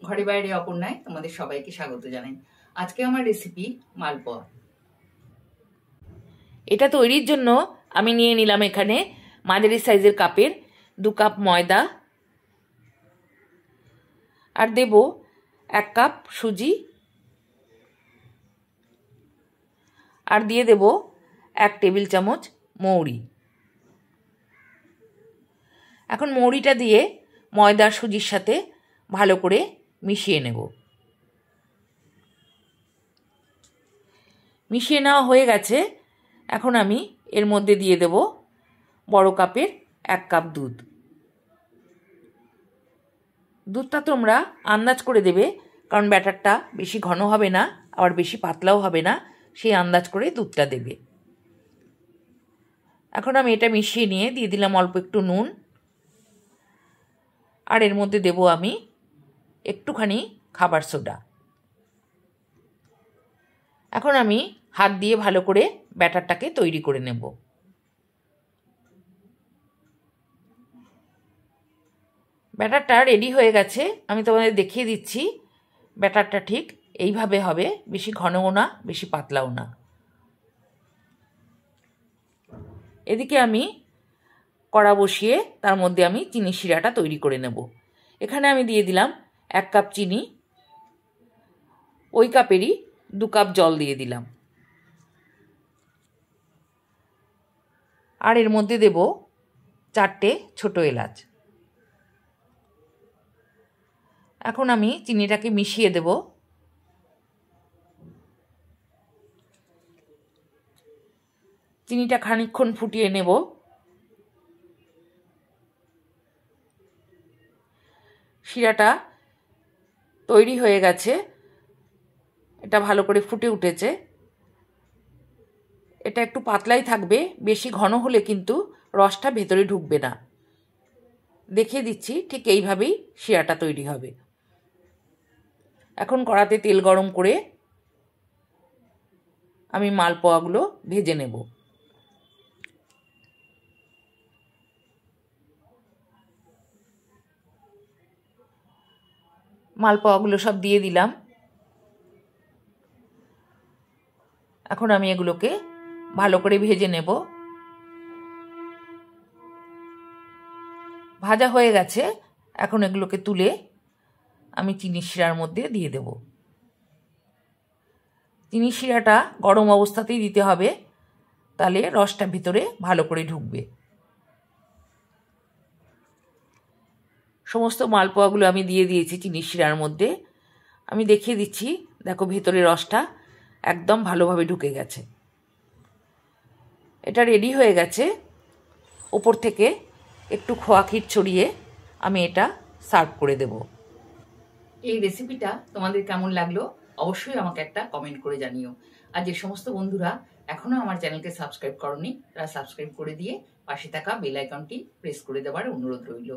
ঘরে বাইরে অপর্ণায় তোমাদের সবাইকে স্বাগত জানাই। আজকে আমার রেসিপি মালপোয়া। এটা তৈরির জন্য আমি নিয়ে নিলাম এখানে মাঝারি সাইজের কাপের 2 কাপ ময়দা, আর দেব 1 কাপ সুজি, আর দিয়ে দেব 1 টেবিল চামচ মৌরি। এখন মৌরিটা দিয়ে ময়দা সুজির সাথে ভালো করে মিশিয়ে নেব। মিশিয়ে নেওয়া হয়ে গেছে। এখন আমি এর মধ্যে দিয়ে দেব বড় কাপের 1 কাপ দুধ। দুধটা তোমরা আন্দাজ করে দেবে, কারণ ব্যাটারটা বেশি ঘন হবে না আবার বেশি পাতলাও হবে না, সেই আন্দাজ করে দুধটা দেবে। এখন আমি এটা মিশিয়ে নিয়ে দিয়ে দিলাম অল্প একটু নুন, আর এর মধ্যে দেব আমি একটুখানি খাবার সোডা। এখন আমি হাত দিয়ে ভালো করে ব্যাটারটাকে তৈরি করে নেব। ব্যাটারটা রেডি হয়ে গেছে। আমি তোমাদের দেখিয়ে দিচ্ছি। ব্যাটারটা ঠিক এইভাবে হবে, বেশি ঘনও না বেশি পাতলাও না। এদিকে আমি কড়া বসিয়ে তার মধ্যে আমি চিনি শিরাটা তৈরি করে নেব। এখানে আমি দিয়ে দিলাম 1 কাপ চিনি, ওই কাপেরই 2 কাপ জল দিয়ে দিলাম, আর এর মধ্যে দেব 4টে ছোট এলাচ। এখন আমি চিনিটাকে মিশিয়ে দেব। চিনিটা খানিকক্ষণ ফুটিয়ে নেব। শিরাটা তৈরি হয়ে গেছে, এটা ভালো করে ফুটে উঠেছে। এটা একটু পাতলাই থাকবে, বেশি ঘন হলে কিন্তু রসটা ভেতরে ঢুকবে না। দেখিয়ে দিচ্ছি, ঠিক এইভাবেই শিরাটা তৈরি হবে। এখন কড়াতে তেল গরম করে আমি মালপোয়াগুলো ভেজে নেব। মালপোয়াগুলো সব দিয়ে দিলাম। এখন আমি এগুলোকে ভালো করে ভেজে নেব। ভাজা হয়ে গেছে। এখন এগুলোকে তুলে আমি চিনি শিরার মধ্যে দিয়ে দেব। চিনি শিরাটা গরম অবস্থাতেই দিতে হবে, তাহলে রসটা ভিতরে ভালো করে ঢুকবে। সমস্ত মালপোয়াগুলো আমি দিয়ে দিয়েছি চিনি শিরার মধ্যে। আমি দেখিয়ে দিচ্ছি, দেখো ভেতরে রসটা একদম ভালোভাবে ঢুকে গেছে। এটা রেডি হয়ে গেছে। ওপর থেকে একটু খোয়া ক্ষীর ছড়িয়ে আমি এটা সার্ভ করে দেব। এই রেসিপিটা তোমাদের কেমন লাগলো অবশ্যই আমাকে একটা কমেন্ট করে জানিও। আর যে সমস্ত বন্ধুরা এখনো আমার চ্যানেলকে সাবস্ক্রাইব করনি, তারা সাবস্ক্রাইব করে দিয়ে পাশে থাকা বেল আইকনটি প্রেস করে দেওয়ার অনুরোধ রইল।